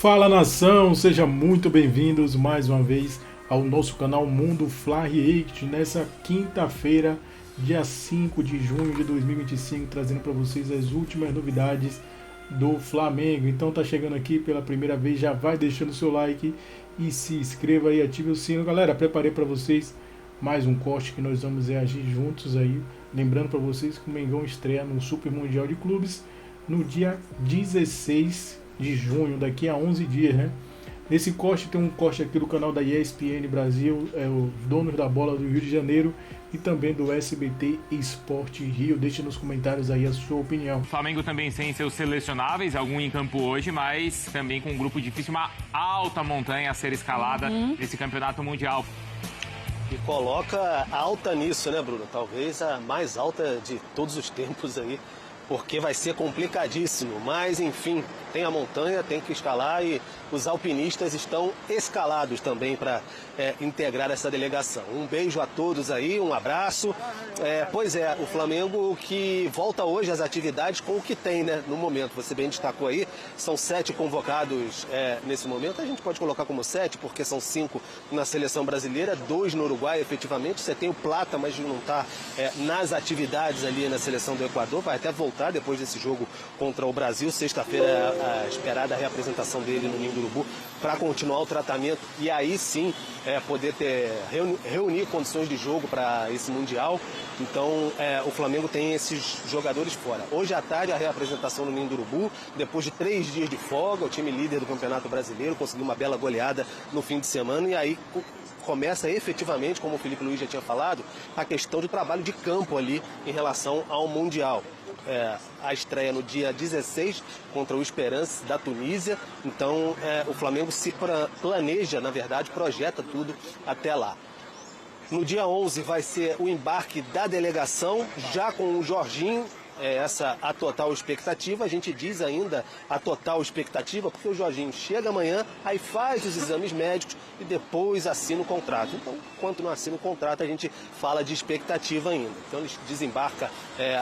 Fala nação, sejam muito bem-vindos mais uma vez ao nosso canal Mundo Fla React nessa quinta-feira, dia 5 de junho de 2025, trazendo para vocês as últimas novidades do Flamengo. Então tá chegando aqui pela primeira vez, já vai deixando o seu like e se inscreva e ative o sino. Galera, preparei para vocês mais um corte que nós vamos reagir juntos aí, lembrando para vocês que o Mengão estreia no Super Mundial de Clubes no dia 16 de junho, daqui a 11 dias, né? Nesse corte tem um corte aqui do canal da ESPN Brasil, os donos da bola do Rio de Janeiro e também do SBT Esporte Rio. Deixe nos comentários aí a sua opinião. O Flamengo também sem seus selecionáveis, algum em campo hoje, mas também com um grupo difícil, uma alta montanha a ser escalada nesse campeonato mundial. E coloca alta nisso, né, Bruno? Talvez a mais alta de todos os tempos aí, porque vai ser complicadíssimo. Mas, enfim, tem a montanha, tem que escalar e os alpinistas estão escalados também para integrar essa delegação. Um beijo a todos aí, um abraço. Pois é, o Flamengo que volta hoje às atividades com o que tem, né, no momento. Você bem destacou aí, são 7 convocados nesse momento. A gente pode colocar como 7, porque são 5 na seleção brasileira, 2 no Uruguai, efetivamente. Você tem o Plata, mas não está nas atividades ali na seleção do Equador. Vai até voltar depois desse jogo contra o Brasil. Sexta-feira a esperada reapresentação dele no Ninho do Urubu para continuar o tratamento e aí sim poder reunir condições de jogo para esse Mundial. Então o Flamengo tem esses jogadores fora. Hoje à tarde a reapresentação no Ninho do Urubu, depois de 3 dias de folga, o time líder do Campeonato Brasileiro conseguiu uma bela goleada no fim de semana e aí começa efetivamente, como o Felipe Luiz já tinha falado, a questão de trabalho de campo ali em relação ao Mundial. A estreia no dia 16 contra o Esperance da Tunísia, então o Flamengo se planeja, na verdade, projeta tudo até lá. No dia 11 vai ser o embarque da delegação, já com o Jorginho. Essa a total expectativa, a gente diz ainda a total expectativa, porque o Jorginho chega amanhã, aí faz os exames médicos e depois assina o contrato. Então, enquanto não assina o contrato, a gente fala de expectativa ainda. Então, ele desembarca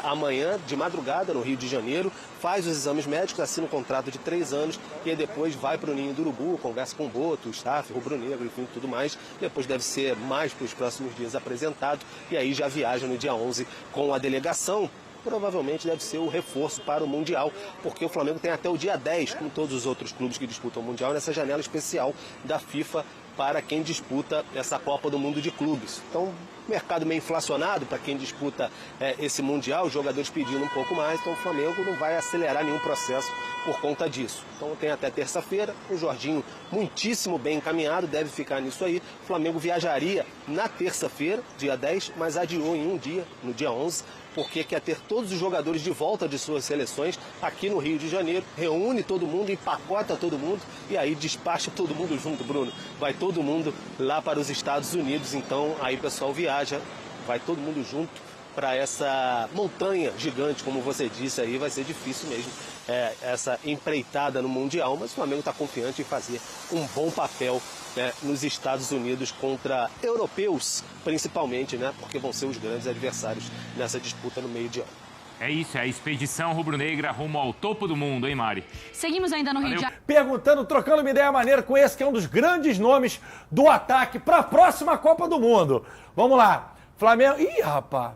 amanhã, de madrugada, no Rio de Janeiro, faz os exames médicos, assina um contrato de 3 anos e aí depois vai para o Ninho do Urubu, conversa com o Boto, o staff, o rubro-negro, enfim, tudo mais. Depois deve ser mais para os próximos dias apresentado e aí já viaja no dia 11 com a delegação. Provavelmente deve ser o reforço para o Mundial, porque o Flamengo tem até o dia 10, como todos os outros clubes que disputam o Mundial, nessa janela especial da FIFA para quem disputa essa Copa do Mundo de Clubes. Então, mercado meio inflacionado para quem disputa esse Mundial, os jogadores pedindo um pouco mais, então o Flamengo não vai acelerar nenhum processo por conta disso. Então tem até terça-feira, o Jorginho muitíssimo bem encaminhado, deve ficar nisso aí. O Flamengo viajaria na terça-feira, dia 10, mas adiou em um dia, no dia 11, porque quer ter todos os jogadores de volta de suas seleções aqui no Rio de Janeiro, reúne todo mundo, empacota todo mundo e aí despacha todo mundo junto, Bruno. Vai todo mundo lá para os Estados Unidos, então aí o pessoal viaja, vai todo mundo junto para essa montanha gigante, como você disse aí, vai ser difícil mesmo essa empreitada no Mundial, mas o Flamengo está confiante em fazer um bom papel nos Estados Unidos contra europeus, principalmente, né, porque vão ser os grandes adversários nessa disputa no meio de ano. É isso, é a expedição rubro-negra rumo ao topo do mundo, hein, Mari? Seguimos ainda no Rio de Janeiro. Perguntando, trocando uma ideia maneira com esse que é um dos grandes nomes do ataque para a próxima Copa do Mundo. Vamos lá. Flamengo... Ih, rapaz,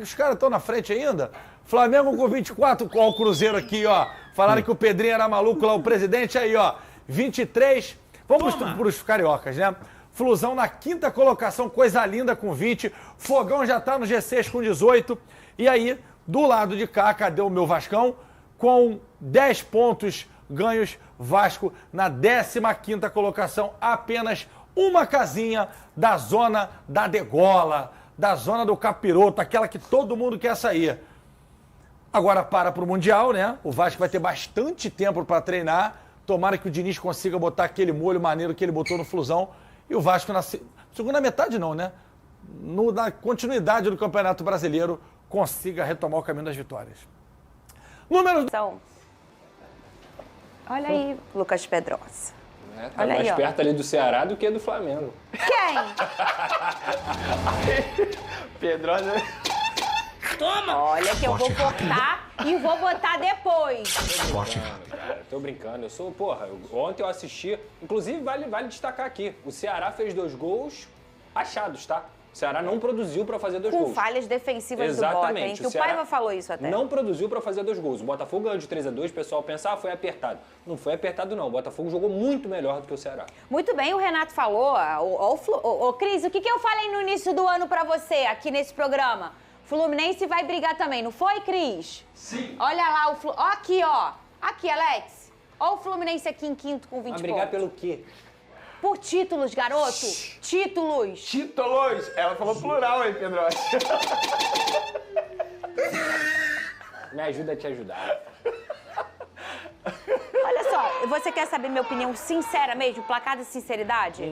os caras estão na frente ainda. Flamengo com 24, com o Cruzeiro aqui, ó. Falaram que o Pedrinho era maluco lá, o presidente aí, ó. 23. Vamos para os cariocas, né? Flusão na 5ª colocação, coisa linda com 20. Fogão já tá no G6 com 18. E aí, do lado de cá, cadê o meu Vascão? Com 10 pontos ganhos, Vasco na 15ª colocação, apenas uma casinha da zona da degola, da zona do capiroto, aquela que todo mundo quer sair. Agora para o Mundial, né? O Vasco vai ter bastante tempo para treinar. Tomara que o Diniz consiga botar aquele molho maneiro que ele botou no Flusão. E o Vasco na segunda metade não, né? Na continuidade do Campeonato Brasileiro, consiga retomar o caminho das vitórias. Número... Olha aí, Lucas Pedrosa. Tá mais perto ali do Ceará do que do Flamengo. Quem? Pedrosa... Toma! Olha que eu vou cortar e vou botar depois. Forte. Tô brincando. Ontem eu assisti, inclusive vale destacar aqui, o Ceará fez 2 gols achados, tá? O Ceará não produziu para fazer 2 gols. Com falhas defensivas do Bota, hein? Que o Paiva falou isso até. Não produziu para fazer 2 gols. O Botafogo ganhou de 3-2, o pessoal pensa, foi apertado. Não foi apertado, não. O Botafogo jogou muito melhor do que o Ceará. Muito bem, o Renato falou. Cris, o que eu falei no início do ano para você aqui nesse programa? Fluminense vai brigar também, não foi, Cris? Sim. Olha lá, aqui, ó. Aqui, Alex. Olha o Fluminense aqui em quinto com 20 pontos. Vai brigar pelo quê? Por títulos, garoto. Títulos. Títulos! Ela falou plural, hein, Pedro? Me ajuda a te ajudar. Olha só, você quer saber minha opinião sincera mesmo, placar de sinceridade?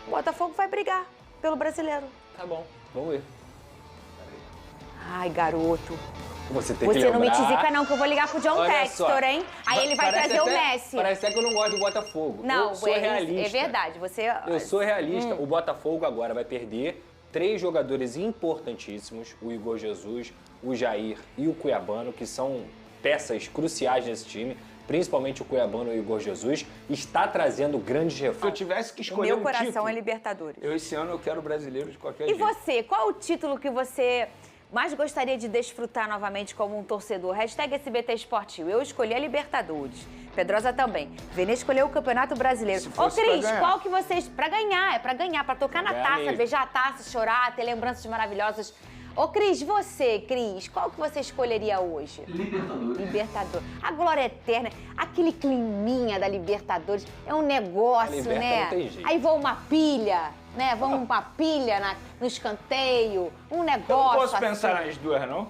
O Botafogo vai brigar pelo brasileiro. Tá bom, vamos ver. Ai, garoto. Você não me tizica não, que eu vou ligar pro John Textor, hein? Aí ele vai trazer o Messi. Parece até que eu não gosto do Botafogo. Não, eu sou realista. É verdade. Eu sou realista. O Botafogo agora vai perder 3 jogadores importantíssimos, o Igor Jesus, o Jair e o Cuiabano, que são peças cruciais nesse time. Principalmente o Cuiabano e o Igor Jesus, está trazendo grandes reforços. Se eu tivesse que escolher o meu coração título, é Libertadores. Esse ano eu quero brasileiro de qualquer jeito. jeito. E você, qual o título que você mais gostaria de desfrutar novamente como um torcedor? Hashtag SBT Esportivo. Eu escolhi a Libertadores. Pedrosa também. Vene escolheu o Campeonato Brasileiro. Ô, Cris, qual que vocês... Pra ganhar, pra tocar na taça, beijar a taça, chorar, ter lembranças maravilhosas. Ô, Cris, qual que você escolheria hoje? Libertadores. A glória eterna, aquele climinha da Libertadores, é um negócio, né? Não tem jeito. Aí voa uma pilha, né? Vamos uma pilha no escanteio, um negócio. Eu não posso assim. pensar nas duas, não?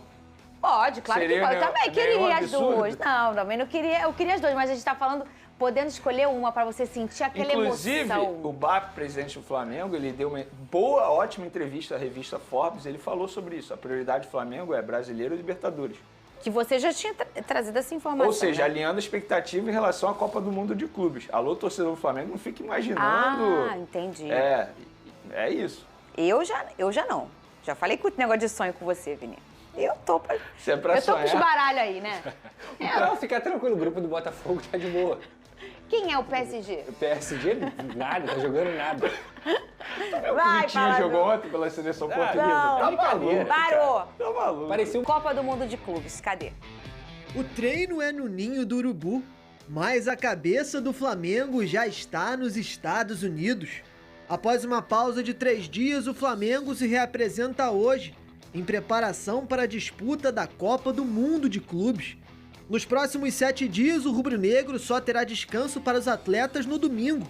Pode, claro que pode. Eu também queria as duas. Absurdo? Não, também não queria. Eu queria as duas, mas a gente tá falando podendo escolher uma pra você sentir aquela Inclusive, emoção. o BAP, presidente do Flamengo, ele deu uma boa, ótima entrevista à revista Forbes. Ele falou sobre isso. A prioridade do Flamengo é brasileiro e Libertadores. Que você já tinha trazido essa informação. Ou seja, né? alinhando a expectativa em relação à Copa do Mundo de Clubes. Alô, torcedor do Flamengo, não fica imaginando. Ah, entendi. É isso. Eu já não. Já falei com o negócio de sonho com você, Vini. Eu tô pra... Se é pra eu tô sonhar. com os baralhos aí, né? Não, fica tranquilo, o grupo do Botafogo tá de boa. Quem é o PSG? O PSG nada, tá jogando nada. Vai, O Vitinho jogou ontem pela seleção portuguesa. não. Tá maluco. Parou. Tá maluco. Parecia Copa do Mundo de Clubes, cadê? O treino é no Ninho do Urubu, mas a cabeça do Flamengo já está nos Estados Unidos. Após uma pausa de 3 dias, o Flamengo se reapresenta hoje, em preparação para a disputa da Copa do Mundo de Clubes. Nos próximos 7 dias, o rubro-negro só terá descanso para os atletas no domingo.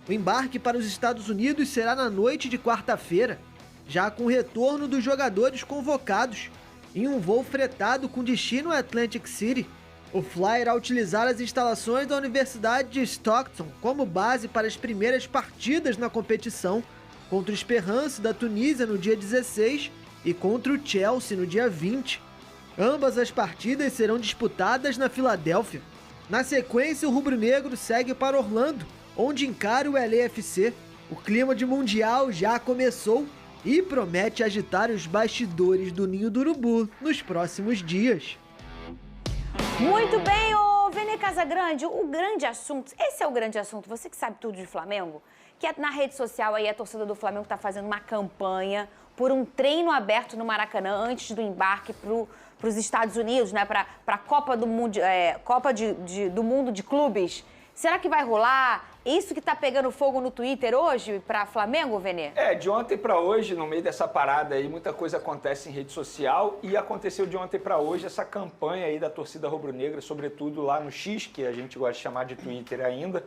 O embarque para os Estados Unidos será na noite de quarta-feira, já com o retorno dos jogadores convocados, em um voo fretado com destino a Atlantic City. O Fly irá utilizar as instalações da Universidade de Stockton como base para as primeiras partidas na competição, contra o Esperance da Tunísia no dia 16 e contra o Chelsea no dia 20. Ambas as partidas serão disputadas na Filadélfia. Na sequência, o rubro-negro segue para Orlando, onde encara o LAFC. O clima de Mundial já começou e promete agitar os bastidores do Ninho do Urubu nos próximos dias. Muito bem, ô Vene Casagrande, o grande assunto, esse é o grande assunto, você que sabe tudo de Flamengo, que na rede social aí a torcida do Flamengo está fazendo uma campanha por um treino aberto no Maracanã antes do embarque para os Estados Unidos, né, para a Copa do Mundo, do Mundo de Clubes. Será que vai rolar? Isso que tá pegando fogo no Twitter hoje para Flamengo, Vene? De ontem para hoje, no meio dessa parada aí, muita coisa acontece em rede social e aconteceu de ontem para hoje essa campanha aí da torcida rubro-negra, sobretudo lá no X, que a gente gosta de chamar de Twitter ainda,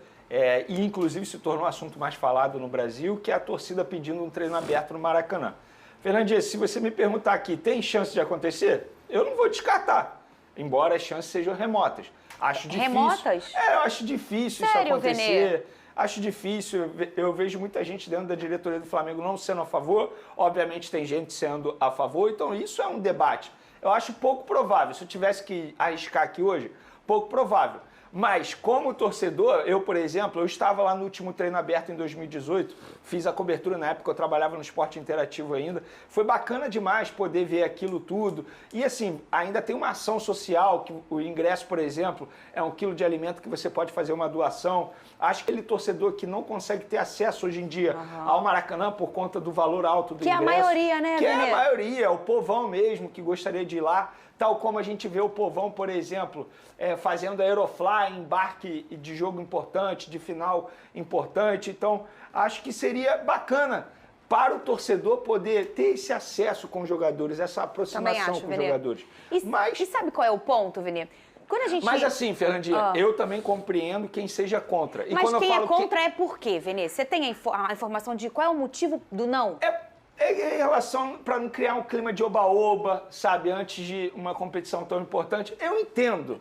e inclusive se tornou um assunto mais falado no Brasil, que é a torcida pedindo um treino aberto no Maracanã. Fernandinho, se você me perguntar aqui, tem chance de acontecer? Eu não vou descartar, embora as chances sejam remotas. Acho difícil. Remotas? Eu acho difícil Sério, isso acontecer. Vene? Acho difícil, eu vejo muita gente dentro da diretoria do Flamengo não sendo a favor, obviamente tem gente sendo a favor, então isso é um debate. Eu acho pouco provável, se eu tivesse que arriscar aqui hoje, pouco provável. Mas, como torcedor, eu, por exemplo, eu estava lá no último treino aberto em 2018, fiz a cobertura na época, eu trabalhava no esporte interativo ainda. Foi bacana demais poder ver aquilo tudo. E, assim, ainda tem uma ação social, que o ingresso, por exemplo, é 1 quilo de alimento que você pode fazer uma doação. Acho que aquele torcedor que não consegue ter acesso hoje em dia ao Maracanã por conta do valor alto do ingresso. Que é a maioria, né, Que é Vene? a maioria, o povão mesmo que gostaria de ir lá. Tal como a gente vê o povão, por exemplo, fazendo Aerofly, embarque de jogo importante, de final importante. Então, acho que seria bacana para o torcedor poder ter esse acesso com os jogadores, essa aproximação com os jogadores. E sabe qual é o ponto, Vene? Quando a gente... Mas assim, Fernandinha, eu também compreendo quem seja contra. E Mas quando quem eu falo é contra é por quê, Vene? Você tem a informação de qual é o motivo do não? É em relação, para não criar um clima de oba-oba, sabe, antes de uma competição tão importante. Eu entendo.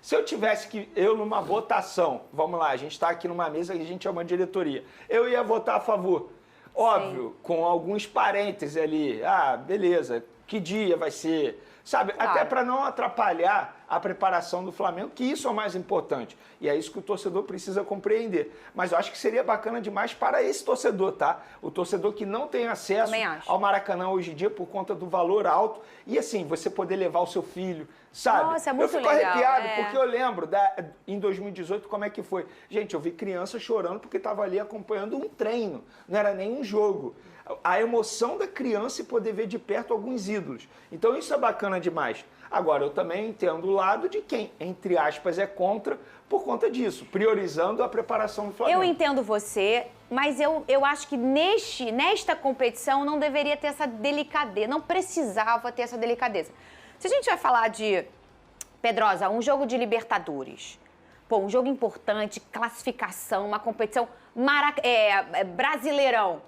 Se eu tivesse eu numa votação, vamos lá, a gente está aqui numa mesa que a gente é uma diretoria, eu ia votar a favor. Óbvio, com alguns parênteses ali. Ah, beleza, que dia vai ser? Sabe, Claro. até para não atrapalhar a preparação do Flamengo, que isso é o mais importante. E é isso que o torcedor precisa compreender. Mas eu acho que seria bacana demais para esse torcedor, tá? O torcedor que não tem acesso ao Maracanã hoje em dia por conta do valor alto. E assim, você poder levar o seu filho, sabe? Nossa, é muito legal. Eu fico arrepiado, porque eu lembro, em 2018, como é que foi. Gente, eu vi criança chorando porque estava ali acompanhando um treino, não era nem um jogo. A emoção da criança e poder ver de perto alguns ídolos. Então isso é bacana demais. Agora, eu também entendo o lado de quem, entre aspas, é contra por conta disso, priorizando a preparação do Flamengo. Eu entendo você, mas eu acho que nesta competição não deveria ter essa delicadeza, não precisava ter essa delicadeza. Se a gente vai falar de, Pedrosa, um jogo de Libertadores, um jogo importante, classificação, uma competição Brasileirão,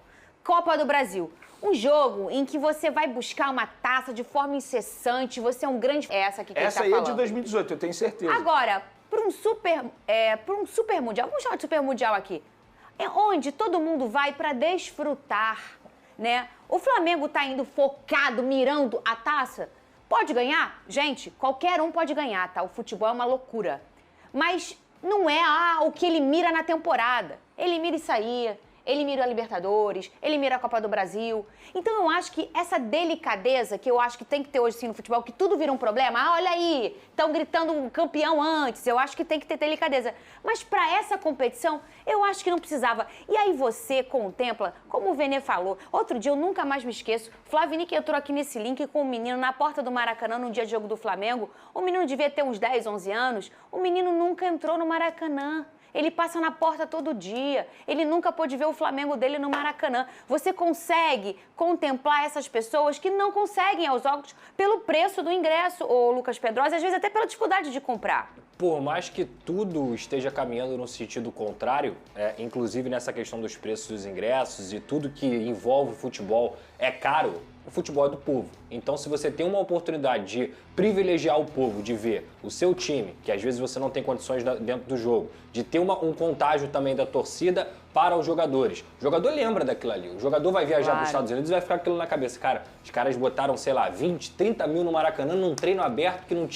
Copa do Brasil. Um jogo em que você vai buscar uma taça de forma incessante, você é um grande... Essa aqui que Essa ele aí tá é de falando. 2018, eu tenho certeza. Agora, para um super mundial, vamos chamar de super mundial aqui, onde todo mundo vai para desfrutar, né? O Flamengo tá indo focado, mirando a taça. Pode ganhar? Gente, qualquer um pode ganhar, tá? O futebol é uma loucura. Mas não é o que ele mira na temporada. Ele mira isso aí. Ele mira a Libertadores, ele mira a Copa do Brasil. Então eu acho que essa delicadeza que eu acho que tem que ter hoje sim no futebol, que tudo vira um problema. Ah, olha aí, estão gritando um campeão antes. Eu acho que tem que ter delicadeza. Mas para essa competição, eu acho que não precisava. E aí você contempla, como o Vene falou, outro dia eu nunca mais me esqueço, Flavinique entrou aqui nesse link com um menino na porta do Maracanã no dia de jogo do Flamengo. O menino devia ter uns 10, 11 anos. O menino nunca entrou no Maracanã. Ele passa na porta todo dia. Ele nunca pôde ver o Flamengo dele no Maracanã. Você consegue contemplar essas pessoas que não conseguem aos jogos pelo preço do ingresso, ô Lucas Pedrosa, e às vezes até pela dificuldade de comprar. Por mais que tudo esteja caminhando no sentido contrário, inclusive nessa questão dos preços dos ingressos e tudo que envolve o futebol é caro, o futebol é do povo. Então, se você tem uma oportunidade de privilegiar o povo, de ver o seu time, que às vezes você não tem condições dentro do jogo, de ter um contágio também da torcida para os jogadores. O jogador lembra daquilo ali. O jogador vai viajar para os Estados Unidos e vai ficar aquilo na cabeça. Cara, os caras botaram, sei lá, 20, 30 mil no Maracanã num treino aberto que não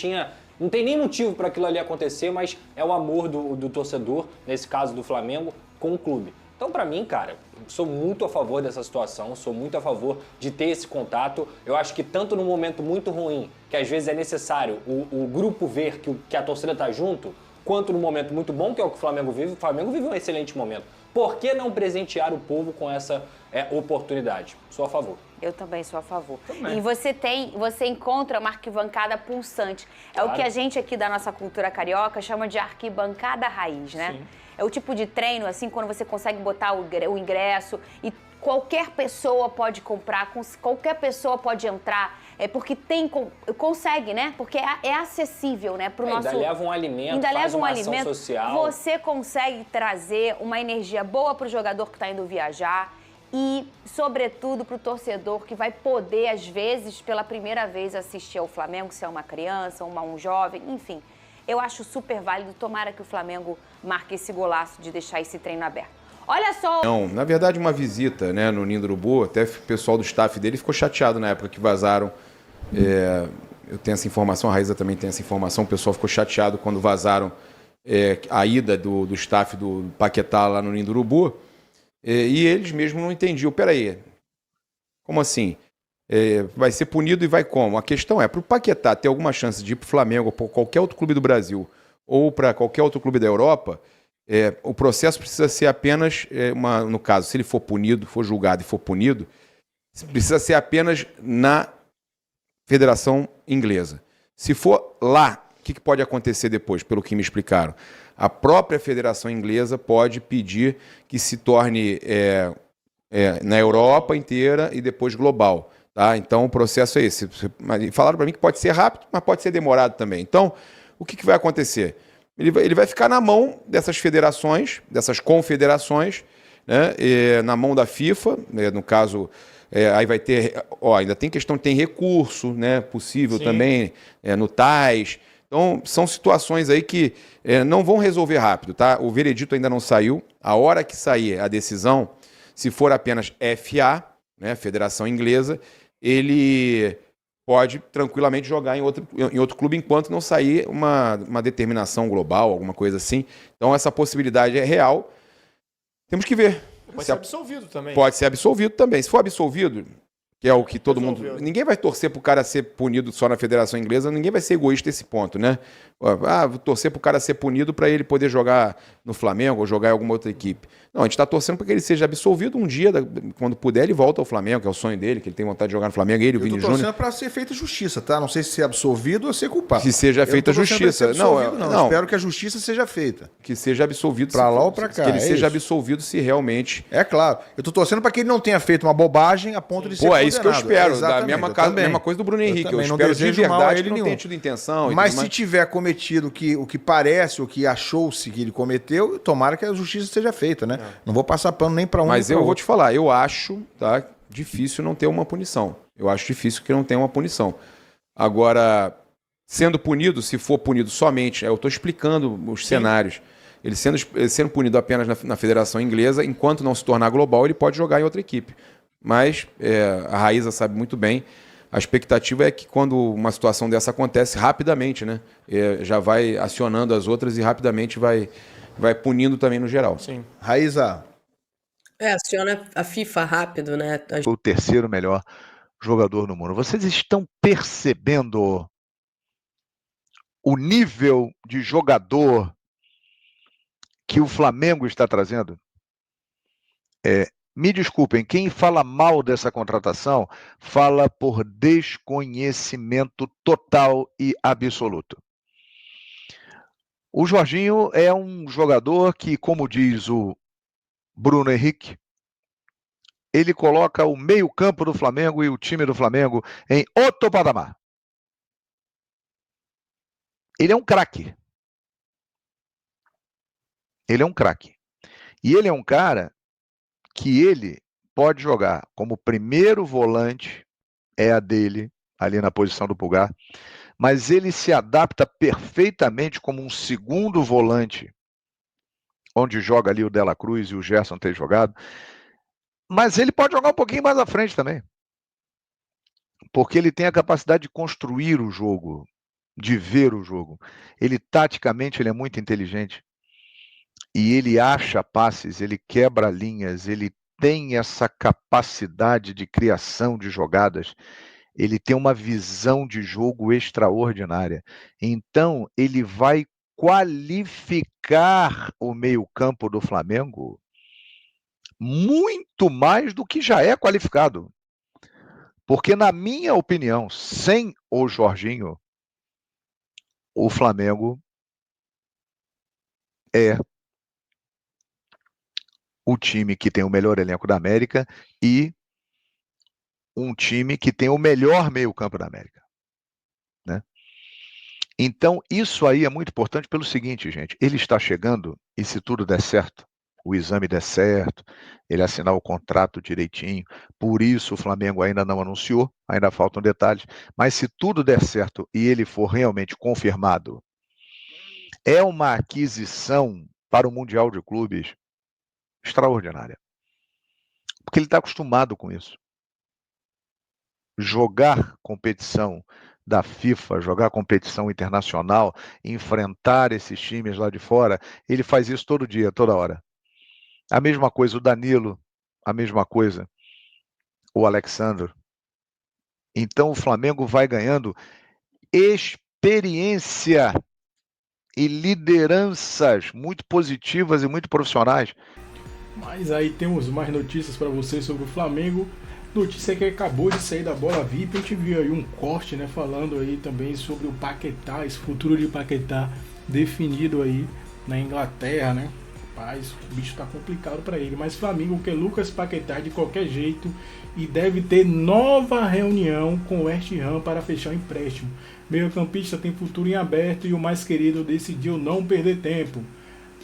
tem nem motivo para aquilo ali acontecer, mas é o amor do torcedor, nesse caso do Flamengo, com o clube. Então, para mim, cara, sou muito a favor dessa situação, sou muito a favor de ter esse contato. Eu acho que tanto num momento muito ruim, que às vezes é necessário o grupo ver que a torcida tá junto, quanto num momento muito bom, que é o que o Flamengo vive um excelente momento. Por que não presentear o povo com essa oportunidade? Sou a favor. Eu também sou a favor. Também. E você encontra uma arquibancada pulsante. Claro. É o que a gente aqui da nossa cultura carioca chama de arquibancada raiz, né? Sim. É o tipo de treino, assim, quando você consegue botar o ingresso e qualquer pessoa pode comprar, qualquer pessoa pode entrar, porque consegue, né? Porque é acessível, né? Pro nosso... Ainda leva um alimento, ainda faz leva um uma alimento, ação social. Você consegue trazer uma energia boa pro jogador que está indo viajar e, sobretudo, pro torcedor que vai poder, às vezes, pela primeira vez, assistir ao Flamengo, se é uma criança, um jovem, enfim. Eu acho super válido. Tomara que o Flamengo marque esse golaço de deixar esse treino aberto. Olha só... Não, na verdade, uma visita, né, no Ninho do Urubu, até o pessoal do staff dele ficou chateado na época que vazaram. Eu tenho essa informação, a Raíza também tem essa informação, o pessoal ficou chateado quando vazaram a ida do staff do Paquetá lá no Ninho do Urubu, e eles mesmos não entendiam. Peraí, como assim? Vai ser punido e vai como? A questão é, para o Paquetá ter alguma chance de ir para o Flamengo, ou para qualquer outro clube do Brasil, ou para qualquer outro clube da Europa, o processo precisa ser apenas, no caso, se ele for punido, for julgado e for punido, precisa ser apenas na Federação Inglesa. Se for lá, o que pode acontecer depois, pelo que me explicaram? A própria Federação Inglesa pode pedir que se torne na Europa inteira e depois global. Tá? Então o processo é esse. Falaram para mim que pode ser rápido, mas pode ser demorado também. Então, o que vai acontecer? Ele vai ficar na mão dessas federações, dessas confederações, né? Na mão da FIFA, né? No caso, aí vai ter, ainda tem questão, tem recurso, né? Possível. Sim. Também no TAS. Então, são situações aí que não vão resolver rápido, tá? O veredito ainda não saiu. A hora que sair a decisão, se for apenas FA, né? Federação Inglesa, ele pode tranquilamente jogar em outro clube enquanto não sair uma determinação global, alguma coisa assim. Então, essa possibilidade é real. Temos que ver. Pode ser absolvido também. Pode ser absolvido também. Se for absolvido, que é o que todo mundo... Ninguém vai torcer para o cara ser punido só na Federação Inglesa, ninguém vai ser egoísta nesse ponto, né? Vou torcer para o cara ser punido para ele poder jogar no Flamengo ou jogar em alguma outra equipe. Não, a gente está torcendo para que ele seja absolvido um dia, quando puder, ele volta ao Flamengo, que é o sonho dele, que ele tem vontade de jogar no Flamengo, ele, o Vini Júnior. Eu tô torcendo para ser feita justiça, tá? Não sei se ser absolvido ou ser culpado. Que seja feita justiça. Não, espero que a justiça seja feita. Que seja absolvido. Para lá ou para cá. Que ele seja absolvido se realmente... É claro. Eu tô torcendo para que ele não tenha feito uma bobagem a ponto de ser condenado. É isso que eu espero. Da mesma coisa do Bruno Henrique. Eu espero de verdade que não tenha tido intenção. Mas se tiver cometido o que parece, o que achou-se que ele cometeu, tomara que a justiça seja feita, né? Não vou passar pano nem para um Mas eu vou te falar, eu acho, tá, difícil não ter uma punição. Eu acho difícil que não tenha uma punição. Agora, sendo punido, se for punido somente, eu estou explicando os cenários. Ele sendo punido apenas na Federação Inglesa, enquanto não se tornar global, ele pode jogar em outra equipe. Mas a Raíza sabe muito bem, a expectativa é que quando uma situação dessa acontece, rapidamente, né? Já vai acionando as outras e rapidamente vai punindo também no geral. Sim. Raíza. Aciona a FIFA rápido, né? O terceiro melhor jogador no mundo. Vocês estão percebendo o nível de jogador que o Flamengo está trazendo? Me desculpem, quem fala mal dessa contratação fala por desconhecimento total e absoluto. O Jorginho é um jogador que, como diz o Bruno Henrique, ele coloca o meio-campo do Flamengo e o time do Flamengo em outro patamar. Ele é um craque. Ele é um craque. E ele é um cara que ele pode jogar como primeiro volante, é a dele, ali na posição do Pulgar, mas ele se adapta perfeitamente como um segundo volante, onde joga ali o Dela Cruz e o Gerson tem jogado, mas ele pode jogar um pouquinho mais à frente também, porque ele tem a capacidade de construir o jogo, de ver o jogo. Ele, taticamente, ele é muito inteligente. E ele acha passes, ele quebra linhas, ele tem essa capacidade de criação de jogadas, ele tem uma visão de jogo extraordinária. Então, ele vai qualificar o meio-campo do Flamengo muito mais do que já é qualificado. Porque, na minha opinião, sem o Jorginho, o Flamengo é o time que tem o melhor elenco da América e um time que tem o melhor meio-campo da América, né? Então, isso aí é muito importante pelo seguinte, gente, ele está chegando e se tudo der certo, o exame der certo, ele assinar o contrato direitinho, por isso o Flamengo ainda não anunciou, ainda faltam detalhes, mas se tudo der certo e ele for realmente confirmado, é uma aquisição para o Mundial de Clubes extraordinária. Porque ele está acostumado com isso. Jogar competição da FIFA, jogar competição internacional, enfrentar esses times lá de fora, ele faz isso todo dia, toda hora. A mesma coisa o Danilo, a mesma coisa o Alexandre. Então o Flamengo vai ganhando experiência e lideranças muito positivas e muito profissionais. Mas aí temos mais notícias para vocês sobre o Flamengo. Notícia que acabou de sair da Bola VIP. A gente viu aí um corte, né, falando aí também sobre o Paquetá, esse futuro de Paquetá definido aí na Inglaterra, né? Rapaz, o bicho tá complicado para ele. Mas Flamengo quer Lucas Paquetá de qualquer jeito e deve ter nova reunião com o West Ham para fechar o empréstimo. Meio-campista tem futuro em aberto e o mais querido decidiu não perder tempo.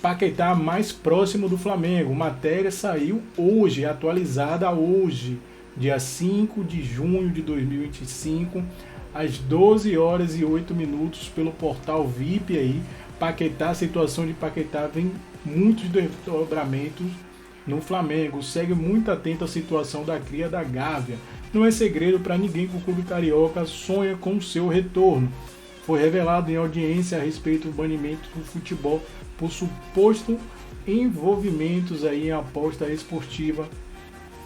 Paquetá mais próximo do Flamengo. Matéria saiu hoje, atualizada hoje, dia 5 de junho de 2025, às 12 horas e 8 minutos, pelo portal VIP aí. Paquetá, a situação de Paquetá vem muitos desdobramentos no Flamengo. Segue muito atento à situação da cria da Gávea. Não é segredo para ninguém que o clube carioca sonha com o seu retorno. Foi revelado em audiência a respeito do banimento do futebol por suposto envolvimentos aí em aposta esportiva.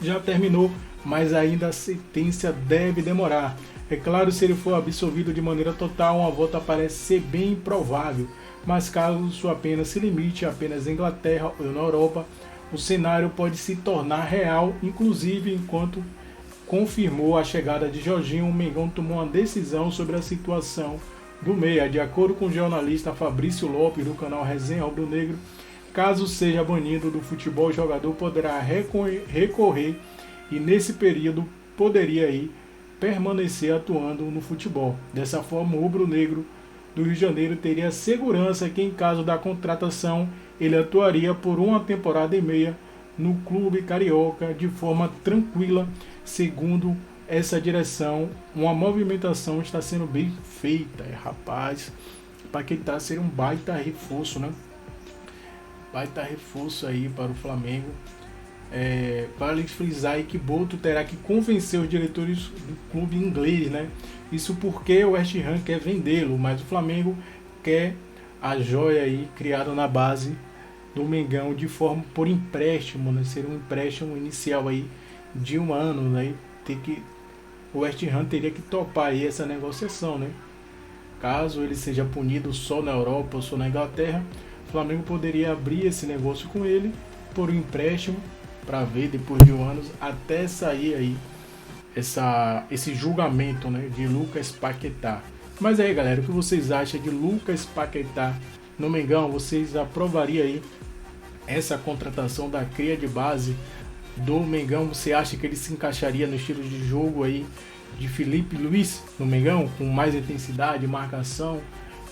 Já terminou, mas ainda a sentença deve demorar. É claro, se ele for absolvido de maneira total, uma volta parece ser bem improvável. Mas caso sua pena se limite apenas à Inglaterra ou na Europa, o cenário pode se tornar real, inclusive enquanto confirmou a chegada de Jorginho, o Mengão tomou uma decisão sobre a situação do meia. De acordo com o jornalista Fabrício Lopes, do canal Resenha Rubro-Negro, caso seja banido do futebol, o jogador poderá recorrer e nesse período poderia aí permanecer atuando no futebol. Dessa forma, o rubro-negro do Rio de Janeiro teria segurança que, em caso da contratação, ele atuaria por uma temporada e meia no clube carioca de forma tranquila. Segundo essa direção, uma movimentação está sendo bem feita. Rapaz, Paquetá ser um baita reforço, né? Baita reforço aí para o Flamengo. Vale frisar aí que Boto terá que convencer os diretores do clube inglês, né? Isso porque o West Ham quer vendê-lo, mas o Flamengo quer a joia aí criada na base do Mengão de forma por empréstimo, né? Seria um empréstimo inicial aí de 1 ano, né? O West Ham teria que topar aí essa negociação, né? Caso ele seja punido só na Europa ou só na Inglaterra, o Flamengo poderia abrir esse negócio com ele por um empréstimo para ver depois de 1 ano até sair aí esse julgamento, né, de Lucas Paquetá. Mas aí, galera, o que vocês acham de Lucas Paquetá no Mengão? Vocês aprovariam aí essa contratação da cria de base do Mengão? Você acha que ele se encaixaria no estilo de jogo aí de Felipe Luiz no Mengão, com mais intensidade, marcação,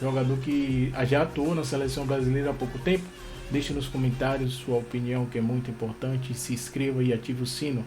jogador que já atuou na seleção brasileira há pouco tempo? Deixe nos comentários sua opinião, que é muito importante. Se inscreva e ative o sino.